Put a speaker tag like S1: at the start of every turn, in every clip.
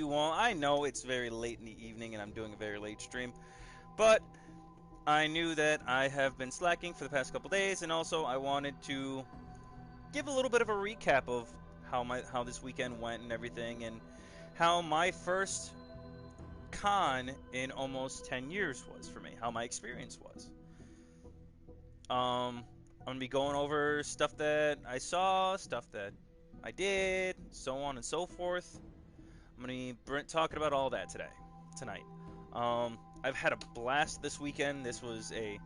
S1: you all. I know it's very late in the evening and I'm doing a very late stream, but I knew that I have been slacking for the past couple days, and also I wanted to give a little bit of a recap of how this weekend went and everything, and how my first con in almost 10 years was for me, how my experience was. I'm gonna be going over stuff that I saw, stuff that I did, so on and so forth. I'm gonna be talking about all that tonight. I've had a blast this weekend. This was a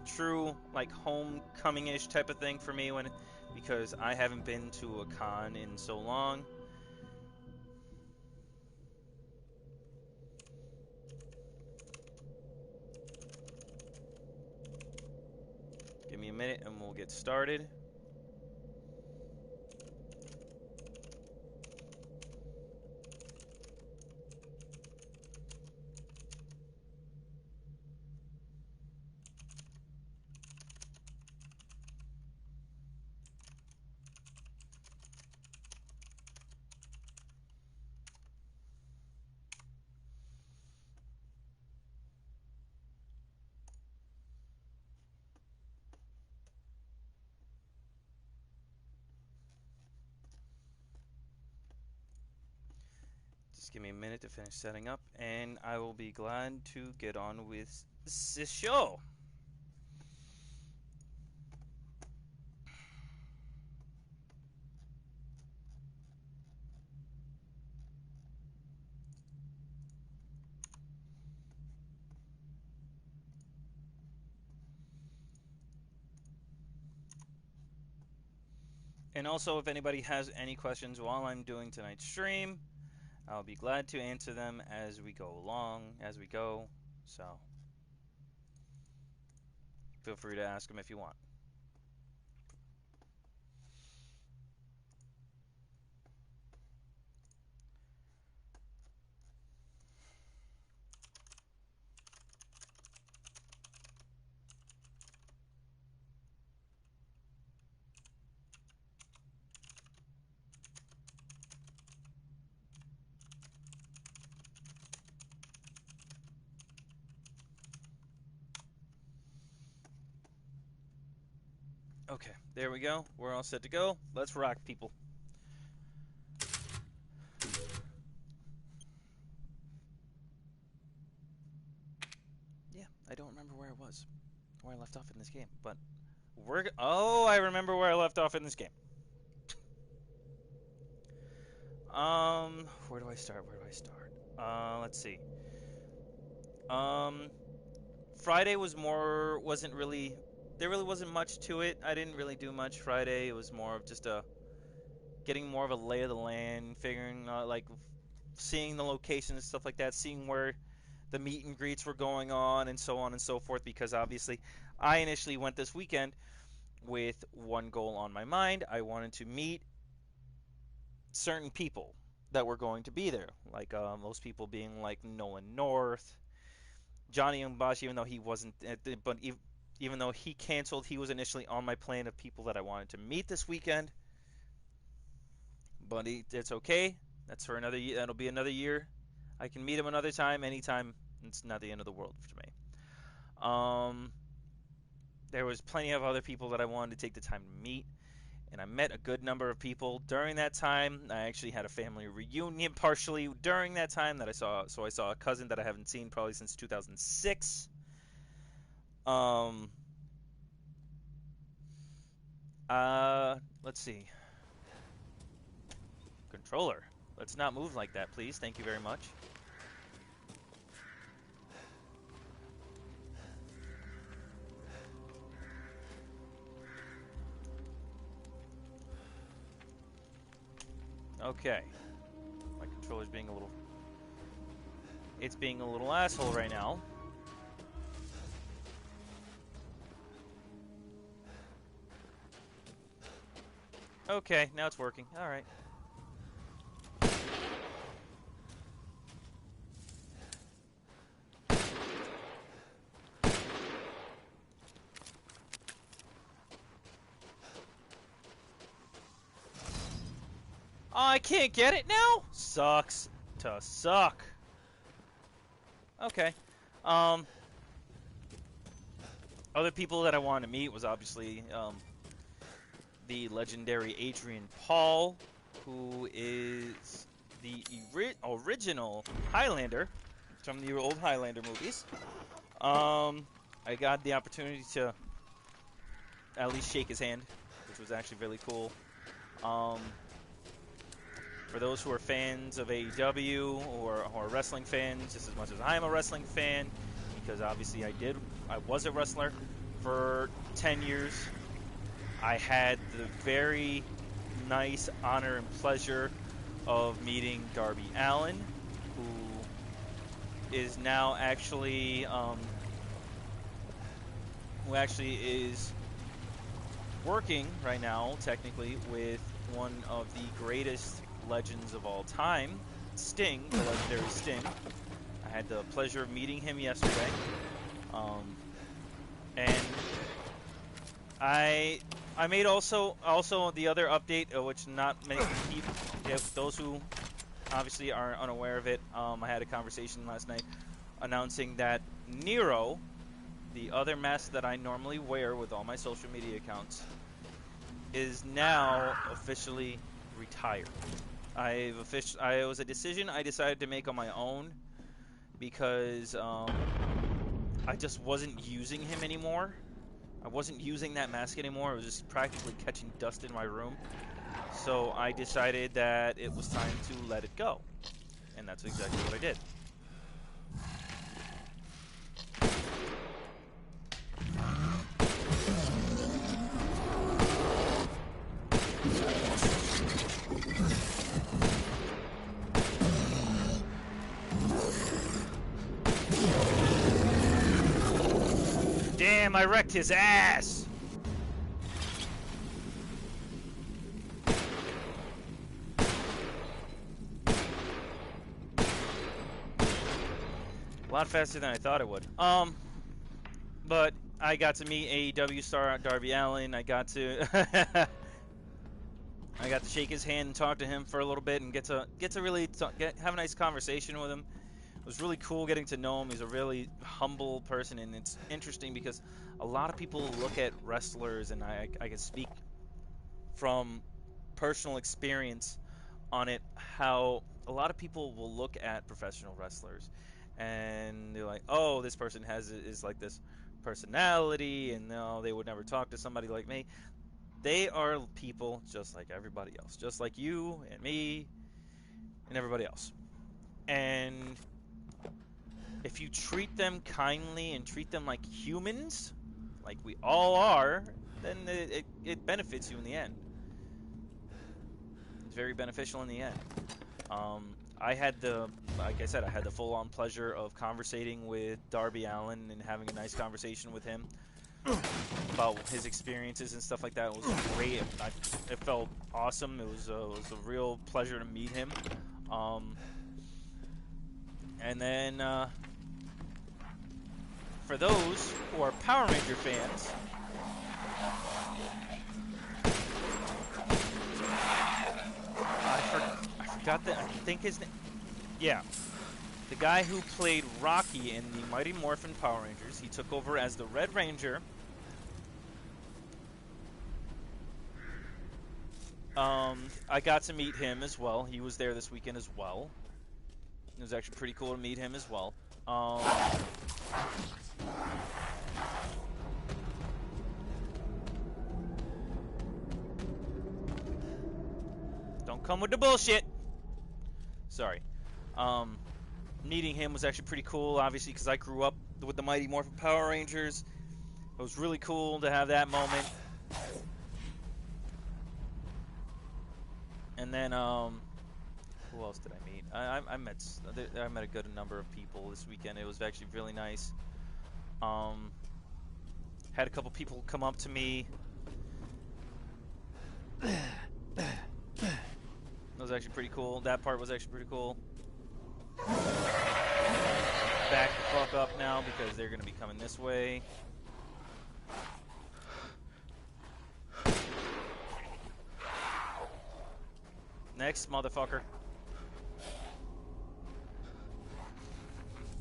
S1: true like homecoming-ish type of thing for me because I haven't been to a con in so long. Give me a minute and we'll get started. Just give me a minute to finish setting up, and I will be glad to get on with this show. And also, if anybody has any questions while I'm doing tonight's stream, I'll be glad to answer them as we go. So, feel free to ask them if you want. Okay, there we go. We're all set to go. Let's rock, people. Yeah, I don't remember where I left off in this game, but I remember where I left off in this game. Where do I start? Let's see. Friday there really wasn't much to it. I didn't really do much Friday. It was more of just getting more of a lay of the land, figuring out, like, seeing the location and stuff like that, seeing where the meet and greets were going on, and so on and so forth, because obviously I initially went this weekend with one goal on my mind. I wanted to meet certain people that were going to be there, like those people being like Nolan North, Johnny Umbashi, even though he wasn't, but even though he canceled, he was initially on my plan of people that I wanted to meet this weekend. But it's okay. That's for another year. That'll be another year. I can meet him another time, anytime. It's not the end of the world for me. There was plenty of other people that I wanted to take the time to meet, and I met a good number of people during that time. I actually had a family reunion partially during that time that I saw. So I saw a cousin that I haven't seen probably since 2006. Let's see. Controller. Let's not move like that, please. Thank you very much. Okay. My controller's being a little... It's being a little asshole right now. Okay, now it's working. Alright. Oh, I can't get it now? Sucks to suck. Okay. Um, Other people that I wanted to meet was obviously the legendary Adrian Paul, who is the original Highlander from the old Highlander movies. I got the opportunity to at least shake his hand, which was actually really cool. For those who are fans of AEW or wrestling fans, just as much as I am a wrestling fan, because obviously I was a wrestler for 10 years. I had the very nice honor and pleasure of meeting Darby Allin, who is now actually is working right now, technically, with one of the greatest legends of all time, Sting, the legendary Sting. I had the pleasure of meeting him yesterday, and I made also the other update, which not many people, if those who obviously are unaware of it, I had a conversation last night announcing that Nero, the other mask that I normally wear with all my social media accounts, is now officially retired. It was a decision I decided to make on my own because I just wasn't using him anymore. I wasn't using that mask anymore. It was just practically catching dust in my room. So I decided that it was time to let it go. And that's exactly what I did. Damn, I wrecked his ass! A lot faster than I thought it would. But I got to meet AEW star Darby Allin. I got to shake his hand and talk to him for a little bit and get to really have a nice conversation with him. It was really cool getting to know him. He's a really humble person, and it's interesting because a lot of people look at wrestlers, and I can speak from personal experience on it, how a lot of people will look at professional wrestlers and they're like, oh, this person is like this personality, and no, they would never talk to somebody like me. They are people just like everybody else, just like you and me and everybody else. And if you treat them kindly and treat them like humans, like we all are, then it benefits you in the end. It's very beneficial in the end. Like I said, I had the full-on pleasure of conversating with Darby Allin and having a nice conversation with him about his experiences and stuff like that. It was great. It felt awesome. It was a real pleasure to meet him. And then for those who are Power Ranger fans, I forgot that. I think his name. Yeah, the guy who played Rocky in the Mighty Morphin Power Rangers. He took over as the Red Ranger. I got to meet him as well. He was there this weekend as well. It was actually pretty cool to meet him as well. Don't come with the bullshit. Sorry. Meeting him was actually pretty cool, obviously, because I grew up with the Mighty Morphin Power Rangers. It was really cool to have that moment. And then, who else did I meet? I met a good number of people this weekend. It was actually really nice. Had a couple people come up to me. That was actually pretty cool. That part was actually pretty cool. Back the fuck up now because they're gonna be coming this way. Next, motherfucker.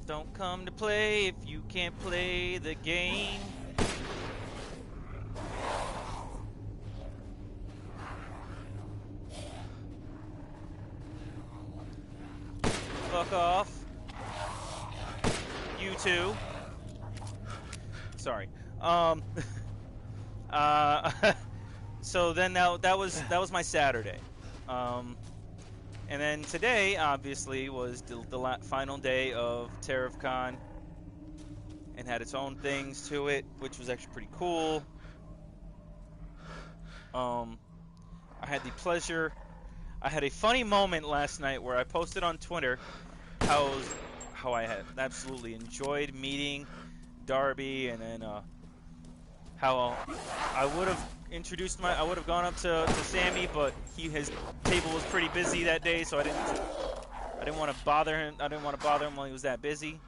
S1: Don't come to play if you can't play the game. Fuck off. You too. Sorry. So then that was my Saturday. And then today, obviously, was the final day of Terrificon, and had its own things to it, which was actually pretty cool. I had the pleasure. I had a funny moment last night where I posted on Twitter how I had absolutely enjoyed meeting Darby, and then how I would have I would have gone up to Sammy, but his table was pretty busy that day, so I didn't want to bother him. I didn't want to bother him while he was that busy,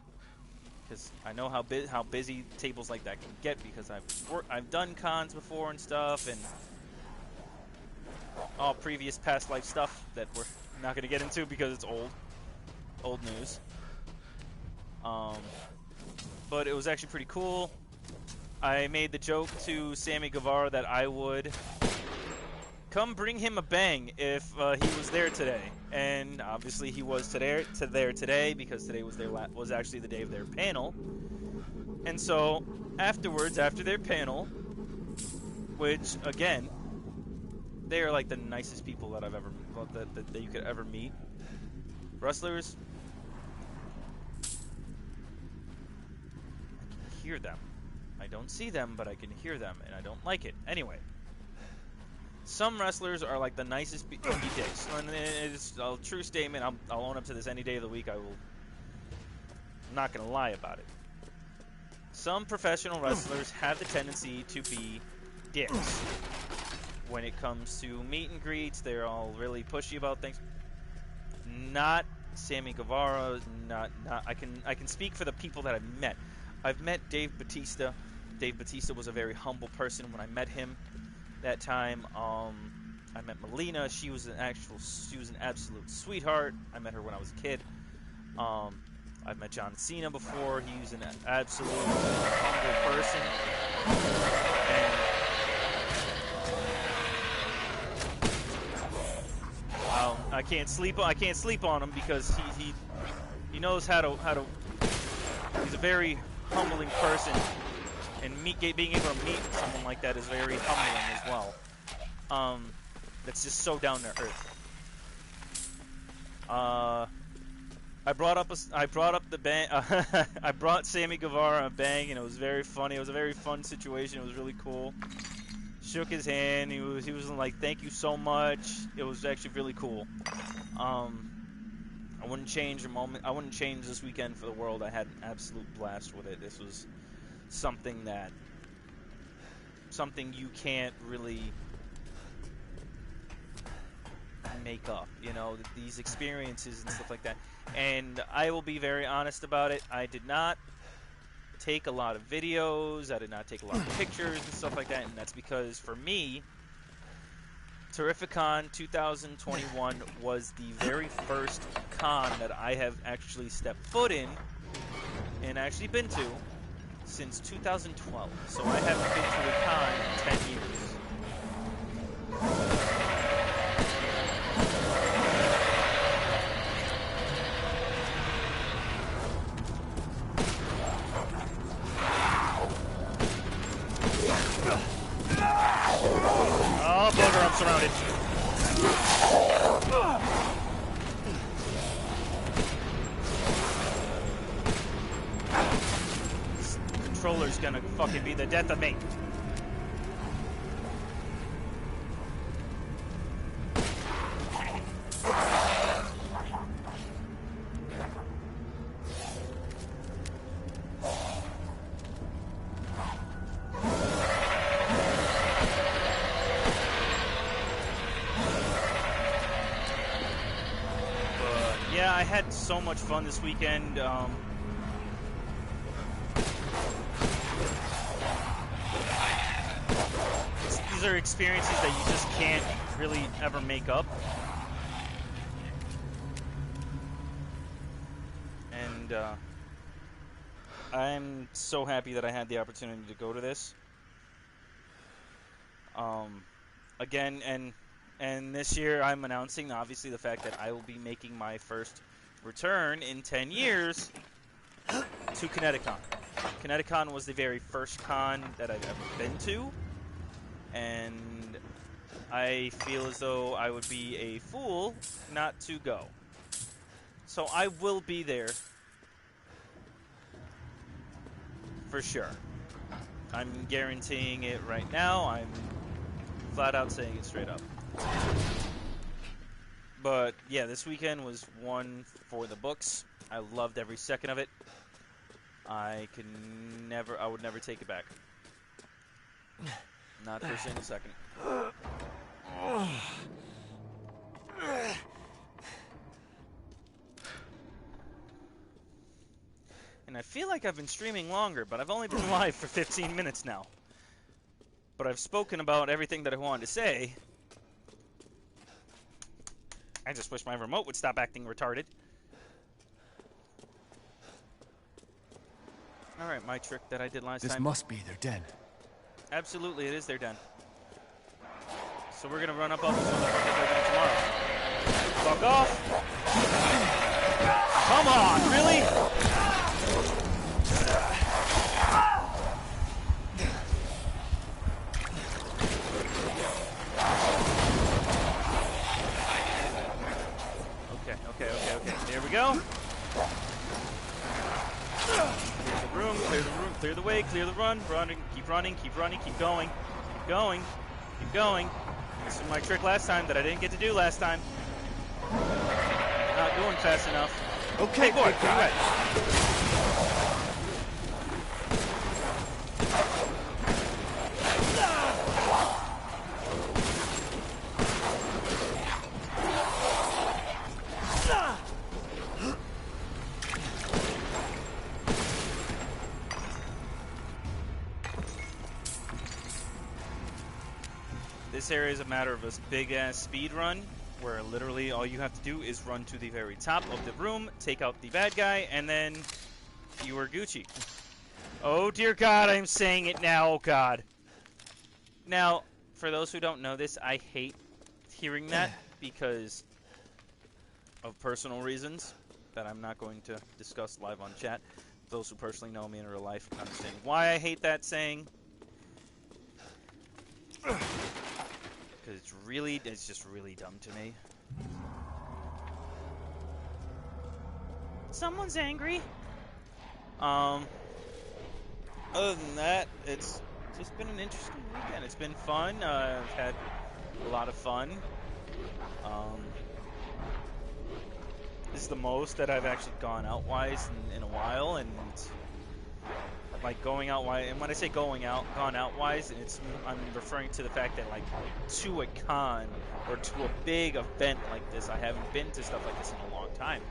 S1: because I know how busy tables like that can get, because I've done cons before and stuff, and all previous past life stuff that we're not going to get into because it's old news. But it was actually pretty cool. I made the joke to Sammy Guevara that I would come bring him a bang if he was there today, and obviously he was there today, because today was actually the day of their panel. And so afterwards, after their panel, which again, they are like the nicest people that I've ever that you could ever meet. Wrestlers, I can hear them. I don't see them, but I can hear them, and I don't like it. Anyway, some wrestlers are like the nicest dicks, and it's a true statement. I'll own up to this any day of the week. I'm not gonna lie about it. Some professional wrestlers have the tendency to be dicks. When it comes to meet and greets, they're all really pushy about things. Not Sammy Guevara. Not. I can speak for the people that I've met. I've met Dave Bautista. Dave Bautista was a very humble person when I met him that time. I met Melina. She was an absolute sweetheart. I met her when I was a kid. I've met John Cena before. He was an absolute humble person. And I can't sleep on him, because he knows how to. He's a very humbling person, and being able to meet someone like that is very humbling as well. That's just so down to earth. I brought up the bang. I brought Sammy Guevara a bang, and it was very funny. It was a very fun situation. It was really cool. Shook his hand. He was like, "Thank you so much." It was actually really cool. I wouldn't change a moment. I wouldn't change this weekend for the world. I had an absolute blast with it. This was something you can't really make up, you know, these experiences and stuff like that. And I will be very honest about it. I did not take a lot of videos. I did not take a lot of pictures and stuff like that. And that's because, for me, Terrificon 2021 was the very first con that I have actually stepped foot in and actually been to since 2012. So I haven't been to a con in 10 years. Oh, bugger, I'm surrounded. This controller's gonna fucking be the death of me. Yeah, I had so much fun this weekend. These are experiences that you just can't really ever make up. and I'm so happy that I had the opportunity to go to this. Again, and this year I'm announcing, obviously, the fact that I will be making my first return in 10 years to Connecticon. Connecticon was the very first con that I've ever been to, and I feel as though I would be a fool not to go. So I will be there for sure. I'm guaranteeing it right now. I'm flat out saying it straight up. But yeah, this weekend was one for the books. I loved every second of it. I would never take it back. Not for a single second. And I feel like I've been streaming longer, but I've only been live for 15 minutes now. But I've spoken about everything that I wanted to say. I just wish my remote would stop acting retarded. Alright, my trick that I did last time.
S2: This must be their den.
S1: Absolutely, it is their den. So we're gonna run up on this one tomorrow. Fuck off! Come on, really? Okay. There we go. Clear the way, clear the run. Keep running, keep going. This is my trick last time that I didn't get to do last time. Not going fast enough.
S2: Okay,
S1: boy,
S2: big guy.
S1: This area is a matter of a big-ass speed run, where literally all you have to do is run to the very top of the room, take out the bad guy, and then you are Gucci. Oh dear God, I'm saying it now, oh God. Now, for those who don't know this, I hate hearing that because of personal reasons that I'm not going to discuss live on chat. Those who personally know me in real life understand why I hate that saying. Because it's just really dumb to me. Someone's angry. Other than that, it's just been an interesting weekend. It's been fun. I've had a lot of fun. This is the most that I've actually gone out-wise in a while, and like going out wise, and when I say gone out wise, I'm referring to the fact that like to a con or to a big event like this, I haven't been to stuff like this in a long time,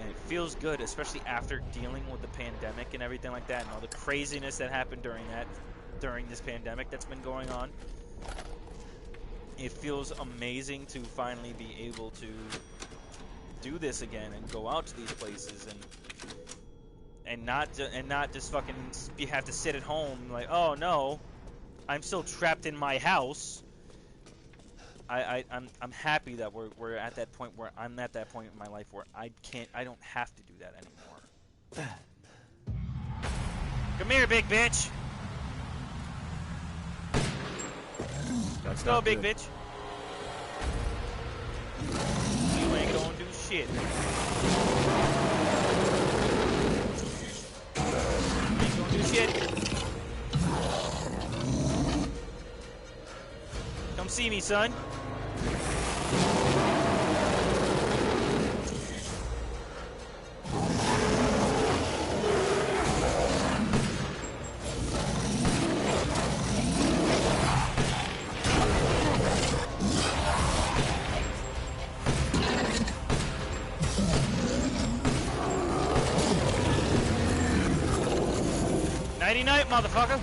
S1: and it feels good, especially after dealing with the pandemic and everything like that, and all the craziness that happened during this pandemic that's been going on. It feels amazing to finally be able to do this again and go out to these places and not just fucking have to sit at home like, oh no, I'm still trapped in my house. I'm happy that we're at that point where I'm at that point in my life where I don't have to do that anymore. Come here, big bitch. Let's go, big bitch. You ain't gonna do shit. Shit. Come see me, son. Night, motherfucker.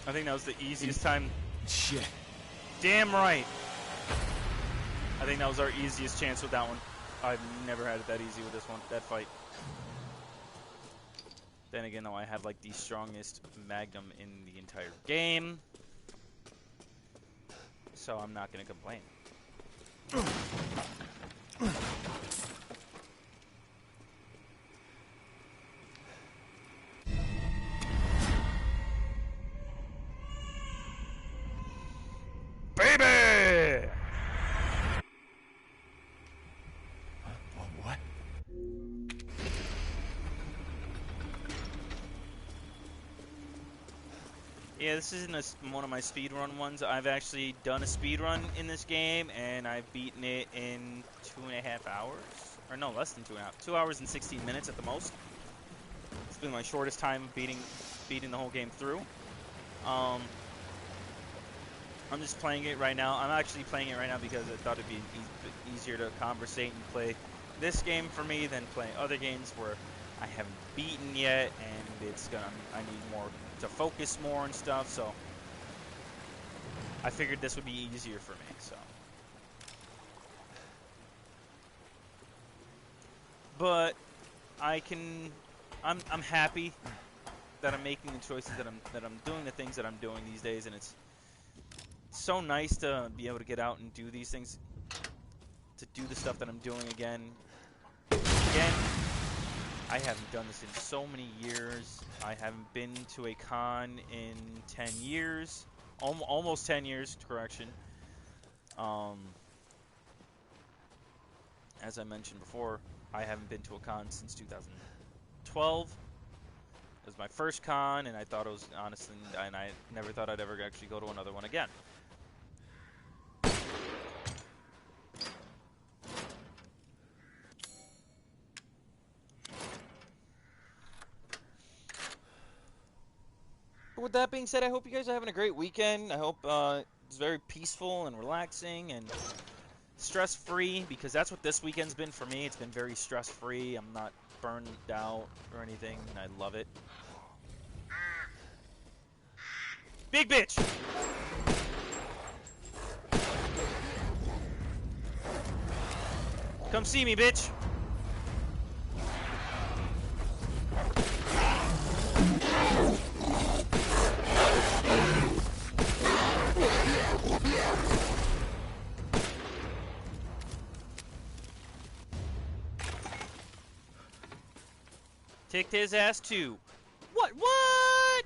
S1: I think that was the easiest time.
S2: Shit.
S1: Damn right. I think that was our easiest chance with that one. I've never had it that easy with this one, that fight. Then again, though, I have like the strongest Magnum in the entire game, so I'm not gonna complain. Baby!
S2: What?
S1: Yeah, this isn't one of my speedrun ones. I've actually done a speedrun in this game, and I've beaten it in 2.5 hours. Or no, less than 2.5. 2 hours and 16 minutes at the most. It's been my shortest time beating the whole game through. I'm just playing it right now. I'm actually playing it right now because I thought it'd be easier to conversate and play this game for me than playing other games where I haven't beaten yet, and I need more to focus more and stuff, so I figured this would be easier for me, so. But I'm happy that I'm making the choices that I'm doing the things that I'm doing these days, and it's so nice to be able to get out and do these things, to do the stuff that I'm doing again. I haven't done this in so many years. I haven't been to a con in 10 years. Almost 10 years, correction. As I mentioned before, I haven't been to a con since 2012. It was my first con, and I thought it was, honestly, and I never thought I'd ever actually go to another one again. But with that being said, I hope you guys are having a great weekend. I hope it's very peaceful and relaxing and stress-free, because that's what this weekend's been for me. It's been very stress-free. I'm not burned out or anything, and I love it. Big bitch! Come see me, bitch! Kicked his ass too. What? What?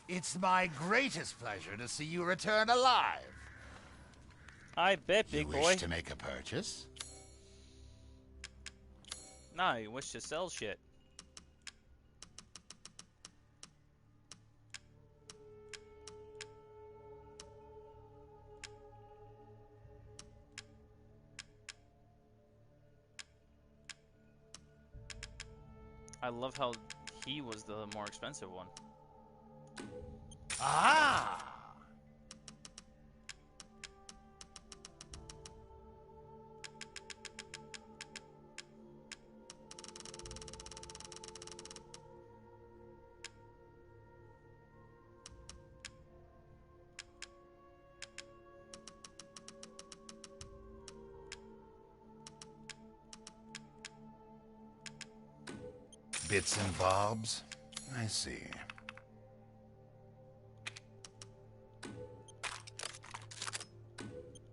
S2: It's my greatest pleasure to see you return alive.
S1: I bet, big
S2: You
S1: boy.
S2: wish to make a purchase?
S1: Nah, you wish to sell shit. I love how he was the more expensive one.
S2: Ah! Bits and bobs? I see.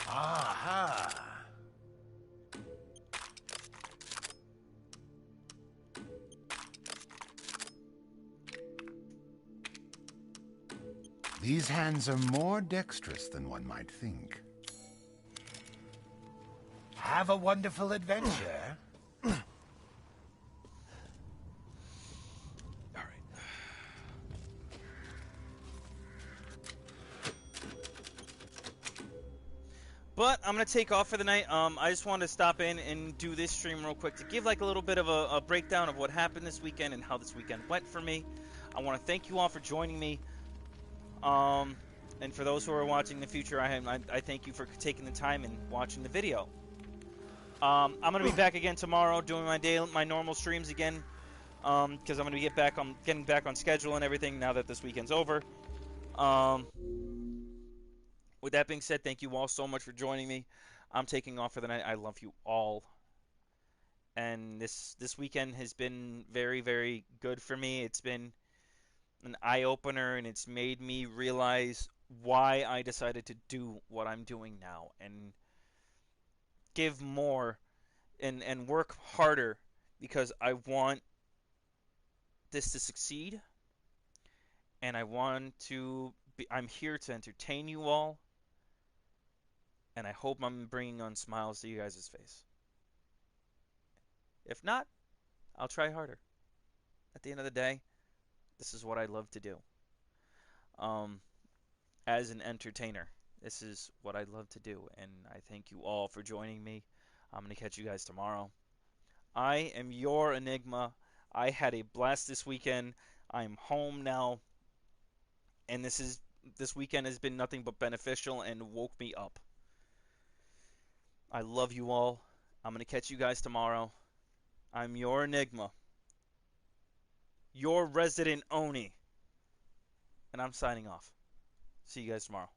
S2: Aha! These hands are more dexterous than one might think. Have a wonderful adventure.
S1: All right. But I'm gonna take off for the night. I just wanted to stop in and do this stream real quick to give like a little bit of a breakdown of what happened this weekend and how this weekend went for me. I want to thank you all for joining me. And for those who are watching in the future, I thank you for taking the time and watching the video. I'm gonna be back again tomorrow, doing my normal streams again. Because I'm gonna getting back on schedule and everything now that this weekend's over. Um, with that being said, thank you all so much for joining me. I'm taking off for the night. I love you all. And this weekend has been very, very good for me. It's been an eye opener, and it's made me realize why I decided to do what I'm doing now and give more and work harder because I want this to succeed, and I'm here to entertain you all, and I hope I'm bringing on smiles to you guys' face. If not, I'll try harder. At the end of the day, this is what I love to do. Um, as an entertainer, this is what I love to do, and I thank you all for joining me. I'm gonna catch you guys tomorrow. I am your Enigma. I had a blast this weekend. I'm home now, and this weekend has been nothing but beneficial and woke me up. I love you all. I'm gonna catch you guys tomorrow. I'm your Enigma, your resident Oni, and I'm signing off. See you guys tomorrow.